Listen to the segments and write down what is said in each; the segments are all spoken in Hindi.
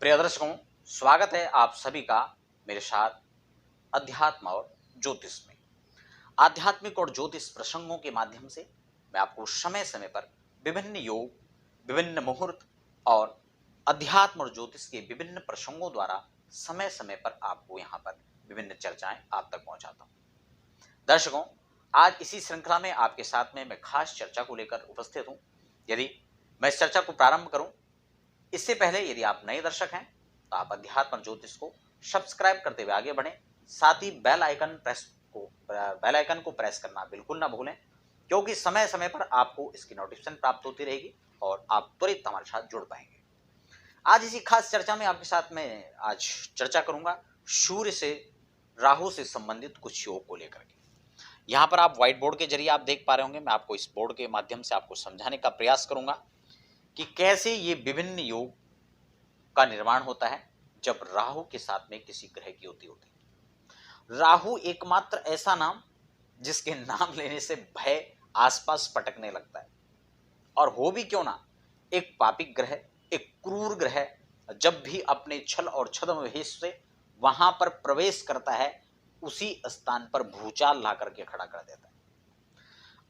प्रिय दर्शकों, स्वागत है आप सभी का मेरे साथ अध्यात्म और ज्योतिष में। आध्यात्मिक और ज्योतिष प्रसंगों के माध्यम से मैं आपको समय समय पर विभिन्न योग, विभिन्न मुहूर्त और अध्यात्म और ज्योतिष के विभिन्न प्रसंगों द्वारा समय समय पर आपको यहाँ पर विभिन्न चर्चाएं आप तक पहुंचाता हूं। दर्शकों, आज इसी श्रृंखला में आपके साथ में मैं खास चर्चा को लेकर उपस्थित हूं। यदि मैं इस चर्चा को प्रारंभ करूं, इससे पहले यदि आप नए दर्शक हैं तो आप अध्यात्म ज्योतिष को सब्सक्राइब करते हुए आगे बढ़ें। साथ ही बेल आइकन को प्रेस करना बिल्कुल ना भूलें, क्योंकि समय समय पर आपको इसकी नोटिफिकेशन प्राप्त होती रहेगी और आप त्वरित हमारे साथ जुड़ पाएंगे। आज इसी खास चर्चा में आपके साथ में आज चर्चा करूंगा सूर्य से राहु से संबंधित कुछ योग को लेकर के। यहाँ पर आप व्हाइट बोर्ड के जरिए आप देख पा रहे होंगे। मैं आपको इस बोर्ड के माध्यम से आपको समझाने का प्रयास करूंगा कि कैसे ये विभिन्न योग का निर्माण होता है जब राहु के साथ में किसी ग्रह की युति होती है। राहु एकमात्र ऐसा नाम जिसके नाम लेने से भय आसपास पटकने लगता है, और हो भी क्यों ना, एक पापिक ग्रह, एक क्रूर ग्रह जब भी अपने छल और छद्म वेश से वहां पर प्रवेश करता है, उसी स्थान पर भूचाल ला करके खड़ा कर देता है,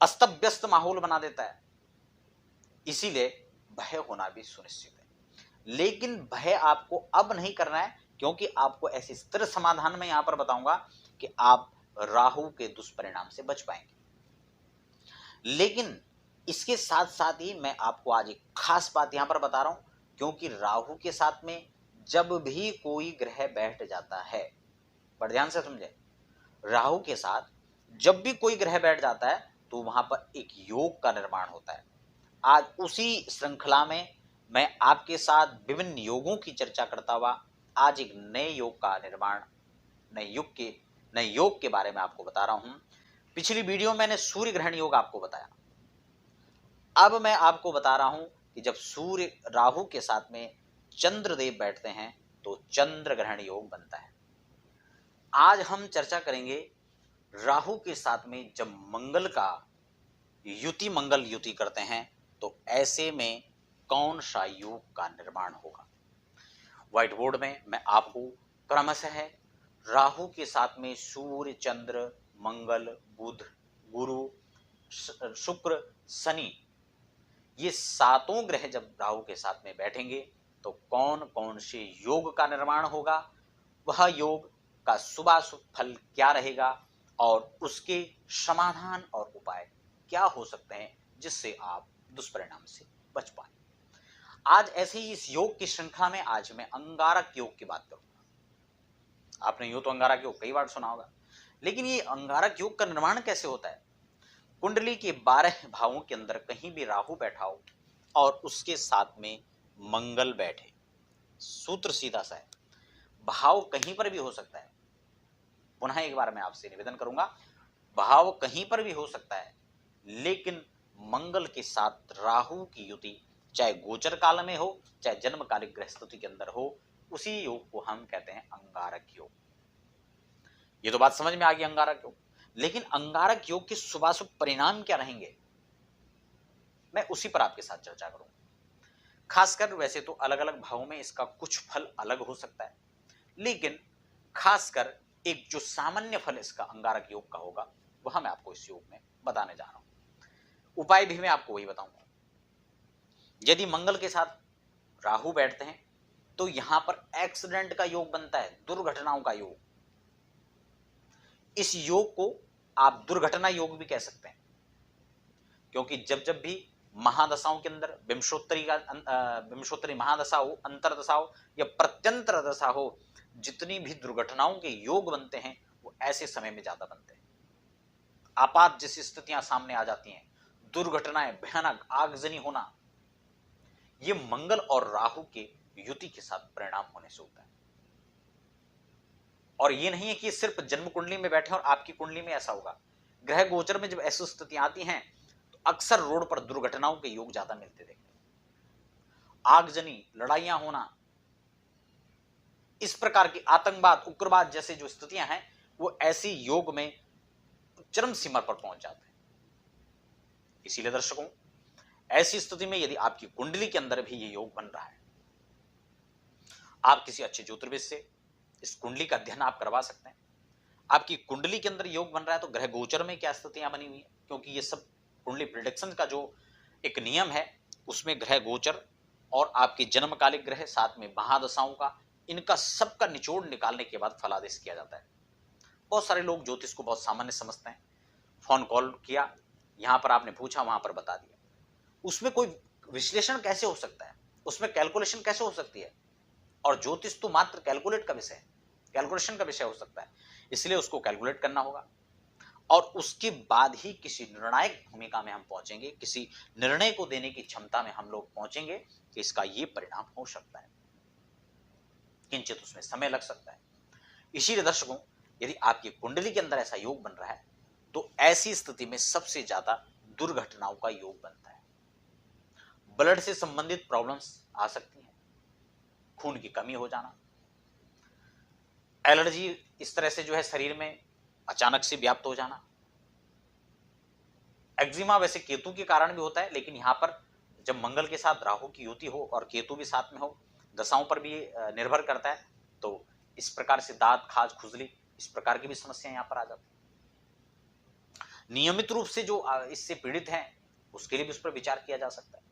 अस्त व्यस्त माहौल बना देता है। इसीलिए भय होना भी सुनिश्चित है। लेकिन भय आपको अब नहीं करना है, क्योंकि आपको ऐसे स्थिर समाधान में यहां पर बताऊंगा कि आप राहु के दुष्परिणाम से बच पाएंगे। लेकिन इसके साथ साथ ही मैं आपको आज एक खास बात यहां पर बता रहा हूं, क्योंकि राहु के साथ में जब भी कोई ग्रह बैठ जाता है, पर ध्यान से समझे, राहु के साथ जब भी कोई ग्रह बैठ जाता है तो वहां पर एक योग का निर्माण होता है। आज उसी श्रृंखला में मैं आपके साथ विभिन्न योगों की चर्चा करता हुआ आज एक नए योग का निर्माण, नए योग के बारे में आपको बता रहा हूं। पिछली वीडियो में मैंने सूर्य ग्रहण योग आपको बताया। अब मैं आपको बता रहा हूं कि जब सूर्य राहु के साथ में चंद्रदेव बैठते हैं तो चंद्र ग्रहण योग बनता है। आज हम चर्चा करेंगे राहु के साथ में जब मंगल युति करते हैं तो ऐसे में कौन सा योग का निर्माण होगा। व्हाइट बोर्ड में मैं आपको क्रमशः राहु के साथ में सूर्य, चंद्र, मंगल, बुध, गुरु, शुक्र, शनि, ये सातों ग्रह जब राहु के साथ में बैठेंगे तो कौन कौन से योग का निर्माण होगा, वह योग का शुभाशुभ फल क्या रहेगा और उसके समाधान और उपाय क्या हो सकते हैं जिससे आप दुष्परिणाम से बच पाए। आज ऐसे ही इस योग की श्रृंखला में आज मैं अंगारक योग की बात करूंगा। आपने यूं तो अंगारक योग कई बार सुना होगा, लेकिन ये अंगारक योग का निर्माण कैसे होता है। कुंडली के 12 भावों के अंदर कहीं भी राहु बैठा हो और उसके साथ में मंगल बैठे, सूत्र सीधा सा है, भाव कहीं पर भी हो सकता है। पुनः एक बार मैं आपसे निवेदन करूंगा, भाव कहीं पर भी हो सकता है, लेकिन मंगल के साथ राहु की युति चाहे गोचर काल में हो चाहे जन्मकालिक ग्रह स्थिति के अंदर हो, उसी योग को हम कहते हैं अंगारक योग। ये तो बात समझ में आ गई अंगारक योग। लेकिन अंगारक योग के शुभाशुभ परिणाम क्या रहेंगे, मैं उसी पर आपके साथ चर्चा करूंगा। खासकर वैसे तो अलग अलग भावों में इसका कुछ फल अलग हो सकता है, लेकिन खासकर एक जो सामान्य फल इसका अंगारक योग का होगा वह मैं आपको इस योग में बताने जा रहा हूं। उपाय भी मैं आपको वही बताऊंगा। यदि मंगल के साथ राहु बैठते हैं तो यहां पर एक्सीडेंट का योग बनता है, दुर्घटनाओं का योग। इस योग को आप दुर्घटना योग भी कह सकते हैं, क्योंकि जब भी महादशाओं के अंदर विंशोत्तरी महादशा हो, अंतरदशा हो या प्रत्यंतर दशा हो, जितनी भी दुर्घटनाओं के योग बनते हैं वो ऐसे समय में ज्यादा बनते हैं। आपात जैसी स्थितियां सामने आ जाती हैं, दुर्घटनाएं, भयानक आगजनी होना, ये मंगल और राहु के युति के साथ परिणाम होने से होता है। और ये नहीं है कि सिर्फ जन्म कुंडली में बैठे और आपकी कुंडली में ऐसा होगा। ग्रह गोचर में जब ऐसी स्थितियां आती हैं तो अक्सर रोड पर दुर्घटनाओं के योग ज्यादा मिलते देखते हैं। आगजनी, लड़ाइयां होना, इस प्रकार की आतंकवाद, उग्रवाद जैसे जो स्थितियां हैं वो ऐसी योग में चरम सीमा पर पहुंच जाते हैं। इसीलिए दर्शकों, ऐसी स्थिति में यदि आपकी कुंडली के अंदर भी ये योग बन रहा है, आप किसी अच्छे ज्योतिर्विद से इस कुंडली का अध्ययन आप करवा सकते हैं। आपकी कुंडली के अंदर योग बन रहा है तो ग्रह गोचर में क्या स्थितियां बनी हुई है, क्योंकि ये सब कुंडली प्रिडिक्शन का जो एक नियम है उसमें ग्रह गोचर और आपके जन्मकालिक ग्रह साथ में महादशाओं का, इनका सबका निचोड़ निकालने के बाद फलादेश किया जाता है। बहुत सारे लोग ज्योतिष को बहुत सामान्य समझते हैं, फोन कॉल किया, यहां पर आपने पूछा, वहां पर बता दिया। उसमें कोई विश्लेषण कैसे हो सकता है, उसमें कैलकुलेशन कैसे हो सकती है? और ज्योतिष तो मात्र कैलकुलेट का विषय है, कैलकुलेशन का विषय हो सकता है, इसलिए उसको कैलकुलेट करना होगा और उसके बाद ही किसी निर्णायक भूमिका में हम पहुंचेंगे, किसी निर्णय को देने की क्षमता में हम लोग पहुंचेंगे कि इसका ये परिणाम हो सकता है, किंचित उसमें समय लग सकता है। इसीलिए दर्शकों, यदि आपकी कुंडली के अंदर ऐसा योग बन रहा है तो ऐसी स्थिति में सबसे ज्यादा दुर्घटनाओं का योग बनता है। ब्लड से संबंधित प्रॉब्लम्स आ सकती हैं, खून की कमी हो जाना, एलर्जी इस तरह से जो है शरीर में अचानक से व्याप्त हो जाना। एक्जिमा वैसे केतु के कारण भी होता है, लेकिन यहां पर जब मंगल के साथ राहु की युति हो और केतु भी साथ में हो, दशाओं पर भी निर्भर करता है, तो इस प्रकार से दांत, खाज, खुजली, इस प्रकार की भी समस्याएं यहां पर आ जाती है। नियमित रूप से जो इससे पीड़ित हैं उसके लिए भी उस पर विचार किया जा सकता है।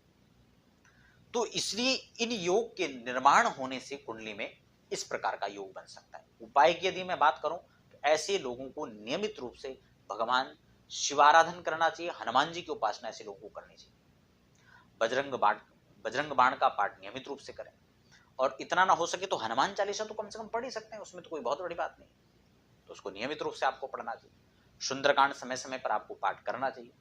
तो इसलिए इन योग के निर्माण होने से कुंडली में इस प्रकार का योग बन सकता है। उपाय की यदि मैं बात करूं तो ऐसे लोगों को नियमित रूप से भगवान शिवाराधन करना चाहिए, हनुमान जी की उपासना ऐसे लोगों को करनी चाहिए। बजरंग बाण का पाठ नियमित रूप से करें और इतना ना हो सके तो हनुमान चालीसा तो कम से कम पढ़ ही सकते हैं, उसमें तो कोई बहुत बड़ी बात नहीं, तो उसको नियमित रूप से आपको पढ़ना चाहिए। सुंदरकांड समय समय पर आपको पाठ करना चाहिए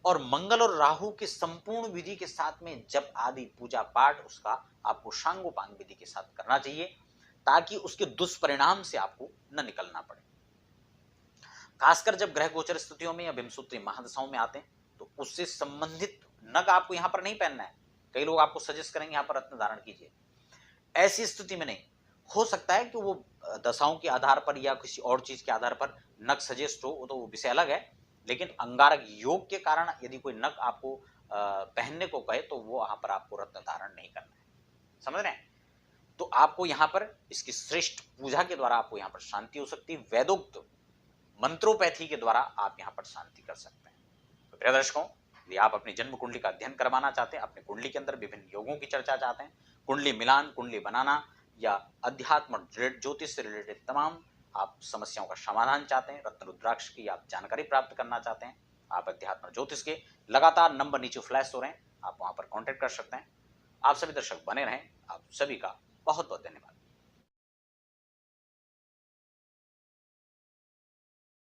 और मंगल और राहु के संपूर्ण विधि के साथ में जप आदि पूजा पाठ उसका आपको शांगोपांग विधि के साथ करना चाहिए, ताकि उसके दुष्परिणाम से आपको न निकलना पड़े। खासकर जब ग्रह गोचर स्थितियों में या विमसूत्री महादशाओं में आते हैं तो उससे संबंधित नग आपको यहां पर नहीं पहनना है। कई लोग आपको सजेस्ट करेंगे यहां पर रत्न धारण कीजिए, ऐसी स्थिति में नहीं। हो सकता है कि वो दशाओं के आधार पर या किसी और चीज के आधार पर नग सजेस्ट हो, तो वो विषय अलग है, लेकिन अंगारक योग के कारण यदि कोई नग आपको पहनने को कहे तो वो वहां पर आपको रत्न धारण नहीं करना है, समझ रहे हैं? तो आपको यहां पर इसकी श्रेष्ठ पूजा के द्वारा आपको यहां पर शांति हो सकती है, वेदोक्त मंत्रोपैथी के द्वारा आप यहां पर शांति कर सकते हैं। तो प्रिय दर्शकों, यदि आप अपनी जन्म कुंडली का अध्ययन करवाना चाहते हैं, अपनी कुंडली के अंदर विभिन्न योगों की चर्चा चाहते हैं, कुंडली मिलान, कुंडली बनाना या अध्यात्म ज्योतिष से रिलेटेड तमाम आप समस्याओं का समाधान चाहते हैं, रत्न रुद्राक्ष की आप जानकारी प्राप्त करना चाहते हैं, आप अध्यात्म ज्योतिष के लगातार नंबर नीचे फ्लैश हो रहे हैं, आप वहां पर कॉन्टेक्ट कर सकते हैं। आप सभी दर्शक बने रहें। आप सभी का बहुत बहुत धन्यवाद।